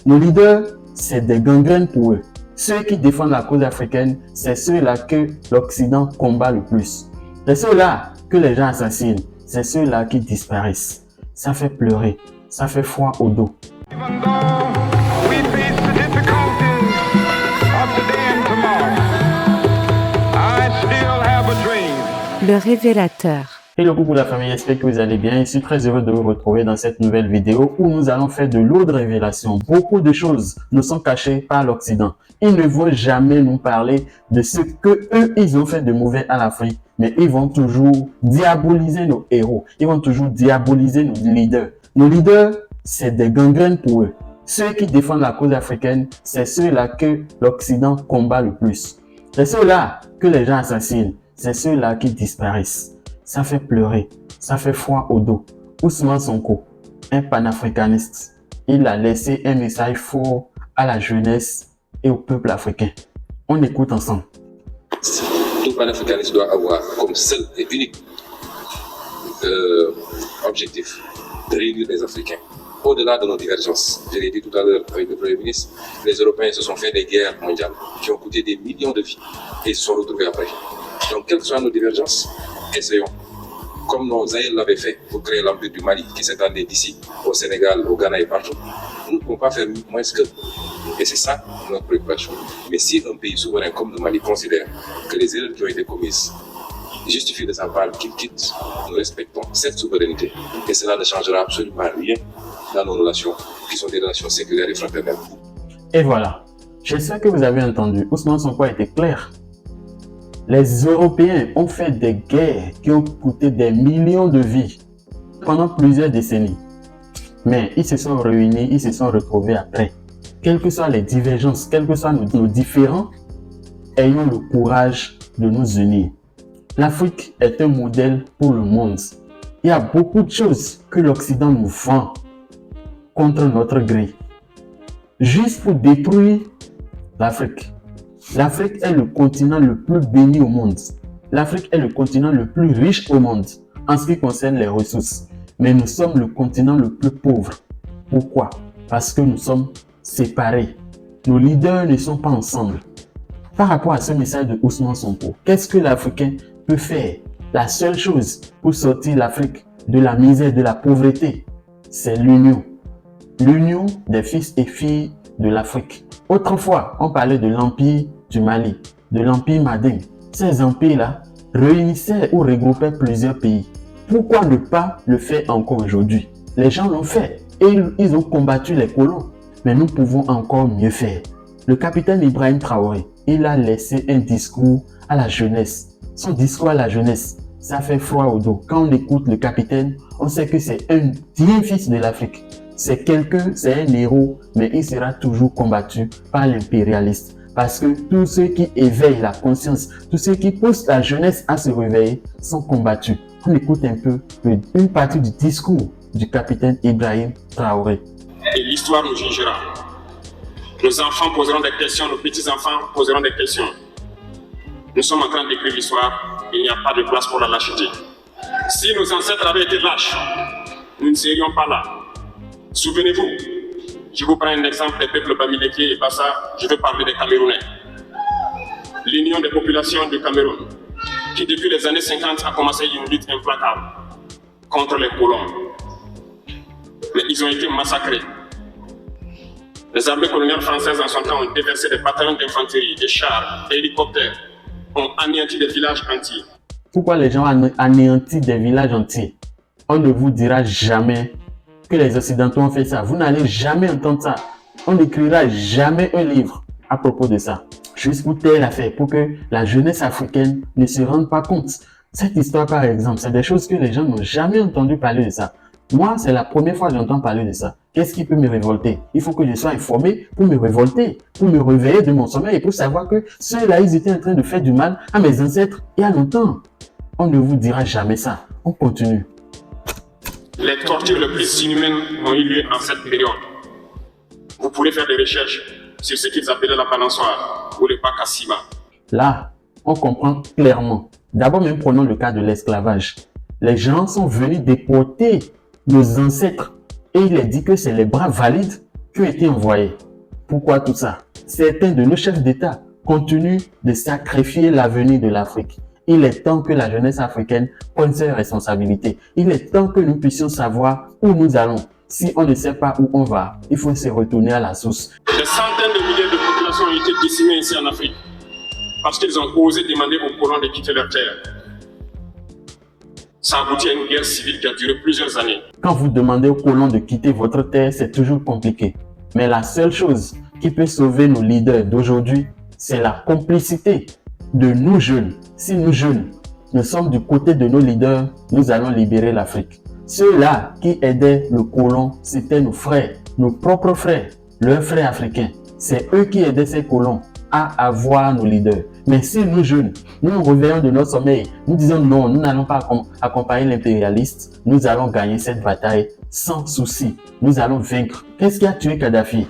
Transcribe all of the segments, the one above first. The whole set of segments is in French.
Nos leaders, c'est des gangrènes pour eux. Ceux qui défendent la cause africaine, c'est ceux-là que l'Occident combat le plus. C'est ceux-là que les gens assassinent. C'est ceux-là qui disparaissent. Ça fait pleurer. Ça fait froid au dos. Le révélateur. Hello coucou la famille, j'espère que vous allez bien. Je suis très heureux de vous retrouver dans cette nouvelle vidéo où nous allons faire de lourdes révélations. Beaucoup de choses nous sont cachées par l'Occident. Ils ne vont jamais nous parler de ce que eux ils ont fait de mauvais à l'Afrique, mais ils vont toujours diaboliser nos héros. Ils vont toujours diaboliser nos leaders. Nos leaders, c'est des gangrènes pour eux. Ceux qui défendent la cause africaine, c'est ceux-là que l'Occident combat le plus. C'est ceux-là que les gens assassinent. C'est ceux-là qui disparaissent. Ça fait pleurer, ça fait froid au dos. Ousmane Sonko, un panafricaniste, il a laissé un message fort à la jeunesse et au peuple africain. On écoute ensemble. Tout panafricaniste doit avoir comme seul et unique objectif de réunir les Africains. Au-delà de nos divergences, je l'ai dit tout à l'heure avec le Premier ministre, les Européens se sont fait des guerres mondiales qui ont coûté des millions de vies et se sont retrouvés après. Donc, quelles que soient nos divergences, essayons, comme nos aïeux l'avaient fait pour créer l'empire du Mali qui s'étendait d'ici au Sénégal, au Ghana et partout. Nous ne pouvons pas faire moins que. Et c'est ça notre préoccupation. Mais si un pays souverain comme le Mali considère que les erreurs qui ont été commises justifient de s'en parler, qu'il quitte, nous respectons cette souveraineté. Et cela ne changera absolument rien dans nos relations, qui sont des relations séculaires et fraternelles. Et voilà. J'espère que vous avez entendu. Ousmane Sonko a été clair. Les Européens ont fait des guerres qui ont coûté des millions de vies pendant plusieurs décennies. Mais ils se sont réunis, ils se sont retrouvés après. Quelles que soient les divergences, quels que soient nos différends, ayons le courage de nous unir. L'Afrique est un modèle pour le monde. Il y a beaucoup de choses que l'Occident nous vend contre notre gré, juste pour détruire l'Afrique. L'Afrique est le continent le plus béni au monde. L'Afrique est le continent le plus riche au monde en ce qui concerne les ressources. Mais nous sommes le continent le plus pauvre. Pourquoi? Parce que nous sommes séparés. Nos leaders ne sont pas ensemble. Par rapport à ce message de Ousmane Sonko, qu'est-ce que l'Africain peut faire? La seule chose pour sortir l'Afrique de la misère, de la pauvreté, c'est l'union. L'union des fils et filles de l'Afrique. Autrefois, on parlait de l'empire du Mali, de l'empire Madin. Ces empires-là réunissaient ou regroupaient plusieurs pays. Pourquoi ne pas le faire encore aujourd'hui? Les gens l'ont fait et ils ont combattu les colons. Mais nous pouvons encore mieux faire. Le capitaine Ibrahim Traoré, il a laissé un discours à la jeunesse. Son discours à la jeunesse, ça fait froid au dos. Quand on écoute le capitaine, on sait que c'est un digne fils de l'Afrique. C'est quelqu'un, c'est un héros, mais il sera toujours combattu par l'impérialiste. Parce que tous ceux qui éveillent la conscience, tous ceux qui poussent la jeunesse à se réveiller sont combattus. On écoute un peu une partie du discours du capitaine Ibrahim Traoré. Et l'histoire nous jugera. Nos enfants poseront des questions, nos petits-enfants poseront des questions. Nous sommes en train d'écrire l'histoire, il n'y a pas de place pour la lâcheté. Si nos ancêtres avaient été lâches, nous ne serions pas là. Souvenez-vous, je vous prends un exemple des peuples Bamileke et Bassa, je veux parler des Camerounais. L'Union des populations du Cameroun, qui depuis les années 50 a commencé une lutte implacable contre les colons. Mais ils ont été massacrés. Les armées coloniales françaises en son temps ont déversé des bataillons d'infanterie, des chars, des hélicoptères, ont anéanti des villages entiers. Pourquoi les gens anéantissent des villages entiers? On ne vous dira jamais que les Occidentaux ont fait ça. Vous n'allez jamais entendre ça. On n'écrira jamais un livre à propos de ça. Juste pour telle affaire, pour que la jeunesse africaine ne se rende pas compte. Cette histoire, par exemple, c'est des choses que les gens n'ont jamais entendu parler de ça. Moi, c'est la première fois que j'entends parler de ça. Qu'est-ce qui peut me révolter? Il faut que je sois informé pour me révolter, pour me réveiller de mon sommeil et pour savoir que ceux-là, ils étaient en train de faire du mal à mes ancêtres il y a longtemps. On ne vous dira jamais ça. On continue. Les tortures les plus inhumaines ont eu lieu en cette période. Vous pourrez faire des recherches sur ce qu'ils appelaient la balançoire ou le Bakassiba. Là, on comprend clairement. D'abord, même prenons le cas de l'esclavage. Les gens sont venus déporter nos ancêtres et il est dit que c'est les bras valides qui ont été envoyés. Pourquoi tout ça? Certains de nos chefs d'État continuent de sacrifier l'avenir de l'Afrique. Il est temps que la jeunesse africaine prenne ses responsabilités. Il est temps que nous puissions savoir où nous allons. Si on ne sait pas où on va, il faut se retourner à la source. Des centaines de milliers de populations ont été décimées ici en Afrique parce qu'ils ont osé demander aux colons de quitter leur terre. Ça aboutit à une guerre civile qui a duré plusieurs années. Quand vous demandez aux colons de quitter votre terre, c'est toujours compliqué. Mais la seule chose qui peut sauver nos leaders d'aujourd'hui, c'est la complicité de nous jeunes. Si nous jeunes, nous sommes du côté de nos leaders, nous allons libérer l'Afrique. Ceux-là qui aidaient le colon, c'était nos frères, nos propres frères, leurs frères africains. C'est eux qui aidaient ces colons à avoir nos leaders. Mais si nous jeunes, nous nous réveillons de notre sommeil, nous disons non, nous n'allons pas accompagner l'impérialiste, nous allons gagner cette bataille sans souci. Nous allons vaincre. Qu'est-ce qui a tué Kadhafi?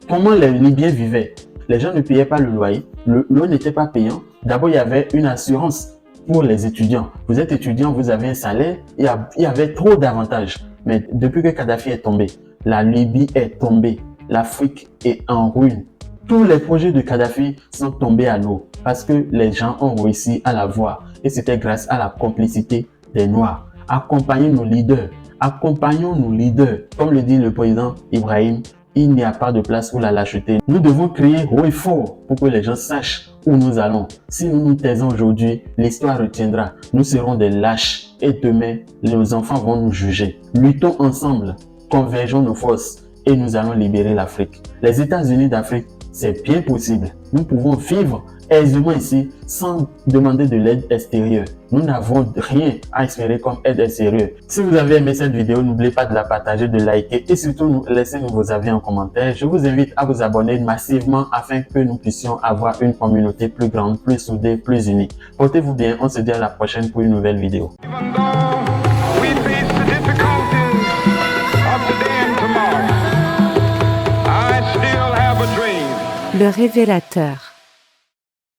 Comment les Libyens vivaient? Les gens ne payaient pas le loyer, l'eau n'était pas payant. D'abord, il y avait une assurance pour les étudiants. Vous êtes étudiant, vous avez un salaire, il y avait trop d'avantages. Mais depuis que Kadhafi est tombé, la Libye est tombée, l'Afrique est en ruine. Tous les projets de Kadhafi sont tombés à l'eau parce que les gens ont réussi à la voir. Et c'était grâce à la complicité des Noirs. Accompagnons nos leaders. Accompagnons nos leaders. Comme le dit le président Ibrahim, il n'y a pas de place pour la lâcheté. Nous devons crier haut et fort pour que les gens sachent où nous allons. Si nous nous taisons aujourd'hui, l'histoire retiendra. Nous serons des lâches et demain, nos enfants vont nous juger. Luttons ensemble, convergeons nos forces et nous allons libérer l'Afrique. Les États-Unis d'Afrique, c'est bien possible. Nous pouvons vivre aisément ici sans demander de l'aide extérieure. Nous n'avons rien à espérer comme aide extérieure. Si vous avez aimé cette vidéo, n'oubliez pas de la partager, de liker et surtout laissez-nous vos avis en commentaire. Je vous invite à vous abonner massivement afin que nous puissions avoir une communauté plus grande, plus soudée, plus unie. Portez-vous bien, on se dit à la prochaine pour une nouvelle vidéo. Le révélateur.